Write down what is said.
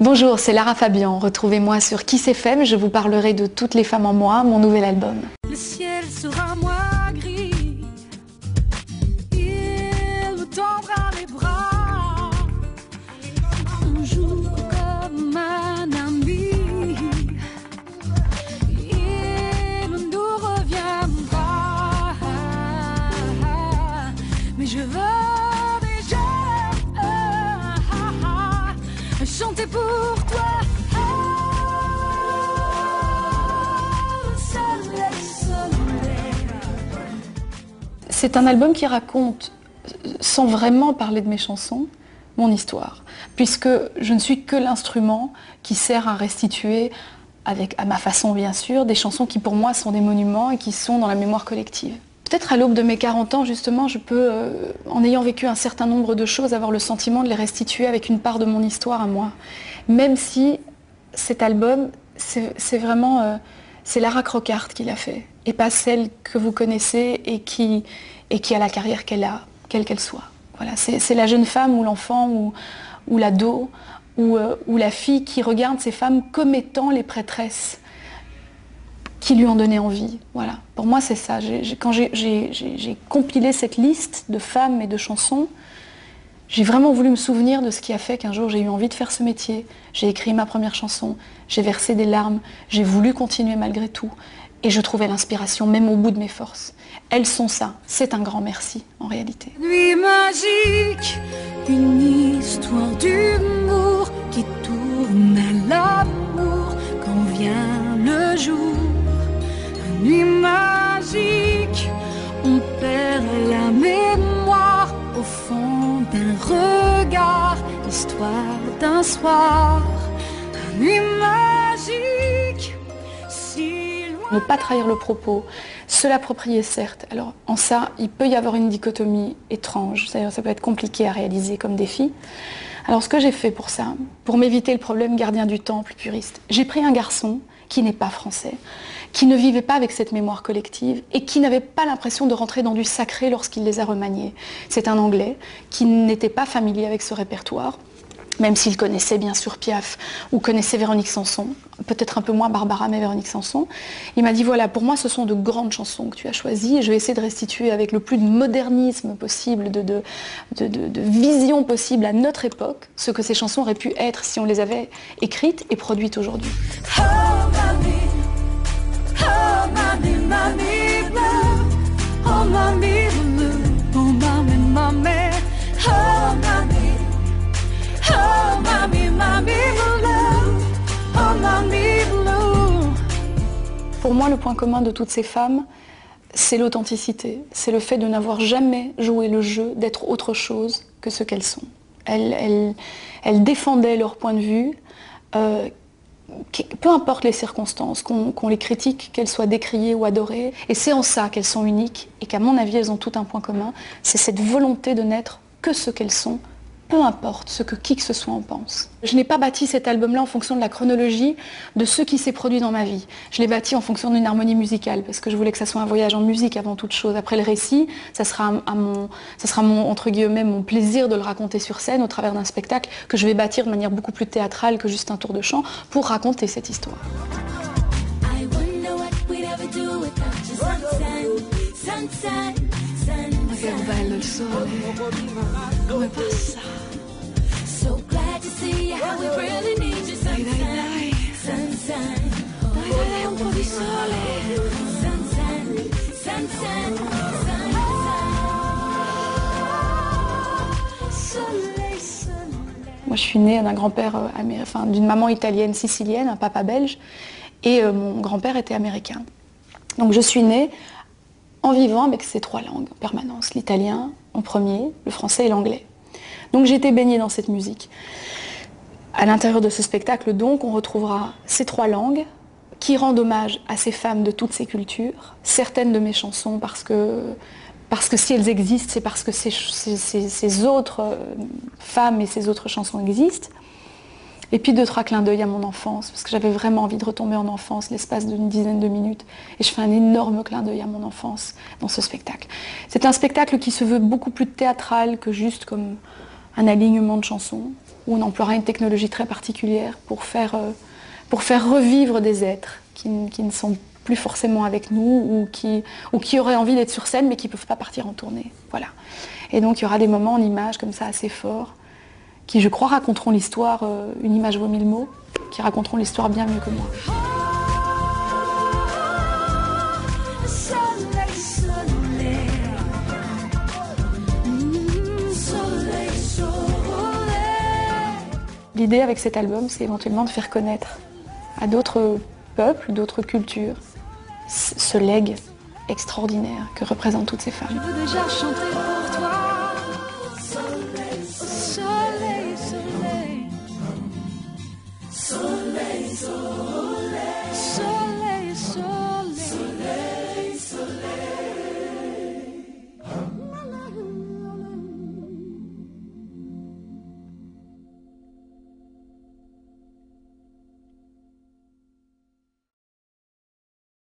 Bonjour, c'est Lara Fabian. Retrouvez-moi sur Kiss FM, je vous parlerai de Toutes les femmes en moi, mon nouvel album. Le ciel sera moins gris, il me tendra les bras, toujours comme un ami, il nous reviendra, mais je veux chanter pour toi. C'est un album qui raconte, sans vraiment parler de mes chansons, mon histoire. Puisque je ne suis que l'instrument qui sert à restituer, à ma façon bien sûr, des chansons qui pour moi sont des monuments et qui sont dans la mémoire collective. Peut-être à l'aube de mes 40 ans, justement, je peux, en ayant vécu un certain nombre de choses, avoir le sentiment de les restituer avec une part de mon histoire à moi. Même si cet album, c'est vraiment... c'est Lara Crochart qui l'a fait, et pas celle que vous connaissez et qui a la carrière qu'elle a, quelle qu'elle soit. Voilà, c'est la jeune femme ou l'enfant ou l'ado ou la fille qui regarde ces femmes comme étant les prêtresses qui lui ont donné envie. Voilà. Pour moi, c'est ça. Quand j'ai compilé cette liste de femmes et de chansons, j'ai vraiment voulu me souvenir de ce qui a fait qu'un jour j'ai eu envie de faire ce métier. J'ai écrit ma première chanson, j'ai versé des larmes, j'ai voulu continuer malgré tout. Et je trouvais l'inspiration même au bout de mes forces. Elles sont ça. C'est un grand merci, en réalité. Nuit magique, une histoire d'humour qui tourne à l'amour quand vient le jour. Nuit magique, on perd la mémoire au fond d'un regard, l'histoire d'un soir. Nuit magique, si loin. Ne pas trahir le propos, se l'approprier certes. Alors en ça, il peut y avoir une dichotomie étrange, c'est-à-dire ça peut être compliqué à réaliser comme défi. Alors ce que j'ai fait pour ça, pour m'éviter le problème gardien du temple puriste, j'ai pris un garçon qui n'est pas français, qui ne vivait pas avec cette mémoire collective et qui n'avait pas l'impression de rentrer dans du sacré lorsqu'il les a remaniés. C'est un Anglais qui n'était pas familier avec ce répertoire, même s'il connaissait bien sûr Piaf ou connaissait Véronique Sanson, peut-être un peu moins Barbara, mais Véronique Sanson. Il m'a dit voilà, pour moi ce sont de grandes chansons que tu as choisies et je vais essayer de restituer avec le plus de modernisme possible, de vision possible à notre époque, ce que ces chansons auraient pu être si on les avait écrites et produites aujourd'hui. Oh mamie, oh mamie, mamie bleu, oh mamie bleu, oh mamie, mamie, oh mamie. Oh mamie, mamie bleu, oh mamie bleu. Pour moi, le point commun de toutes ces femmes, c'est l'authenticité. C'est le fait de n'avoir jamais joué le jeu d'être autre chose que ce qu'elles sont. Elles défendaient leur point de vue, peu importe les circonstances, qu'on les critique, qu'elles soient décriées ou adorées. Et c'est en ça qu'elles sont uniques et qu'à mon avis, elles ont tout un point commun. C'est cette volonté de n'être que ce qu'elles sont, peu importe ce que qui que ce soit en pense. Je n'ai pas bâti cet album-là en fonction de la chronologie de ce qui s'est produit dans ma vie. Je l'ai bâti en fonction d'une harmonie musicale, parce que je voulais que ça soit un voyage en musique avant toute chose. Après le récit, ça sera entre guillemets, mon plaisir de le raconter sur scène au travers d'un spectacle que je vais bâtir de manière beaucoup plus théâtrale que juste un tour de chant pour raconter cette histoire. Che bello il sole, come passa. So glad to see you, how we really need you. Sunshine, sunshine, Dai, un po' di sole. sunshine, sunshine, soleil, soleil. Moi, je suis née d'un grand-père d'une maman italienne sicilienne, un papa belge, et mon grand-père était américain. Donc je suis née en vivant avec ces trois langues en permanence, l'italien en premier, le français et l'anglais. Donc j'ai été baignée dans cette musique. À l'intérieur de ce spectacle, donc, on retrouvera ces trois langues qui rendent hommage à ces femmes de toutes ces cultures, certaines de mes chansons parce que si elles existent, c'est parce que ces autres femmes et ces autres chansons existent. Et puis 2-3 clins d'œil à mon enfance, parce que j'avais vraiment envie de retomber en enfance l'espace d'une dizaine de minutes. Et je fais un énorme clin d'œil à mon enfance dans ce spectacle. C'est un spectacle qui se veut beaucoup plus théâtral que juste comme un alignement de chansons, où on emploiera une technologie très particulière pour faire revivre des êtres qui ne sont plus forcément avec nous ou qui auraient envie d'être sur scène mais qui ne peuvent pas partir en tournée. Voilà. Et donc il y aura des moments en images comme ça assez forts qui, je crois, raconteront l'histoire, une image vaut mille mots, qui raconteront l'histoire bien mieux que moi. L'idée avec cet album, c'est éventuellement de faire connaître à d'autres peuples, d'autres cultures, ce legs extraordinaire que représentent toutes ces femmes. Je veux déjà chanter pour toi. Soleil, soleil, soleil. Soleil, soleil.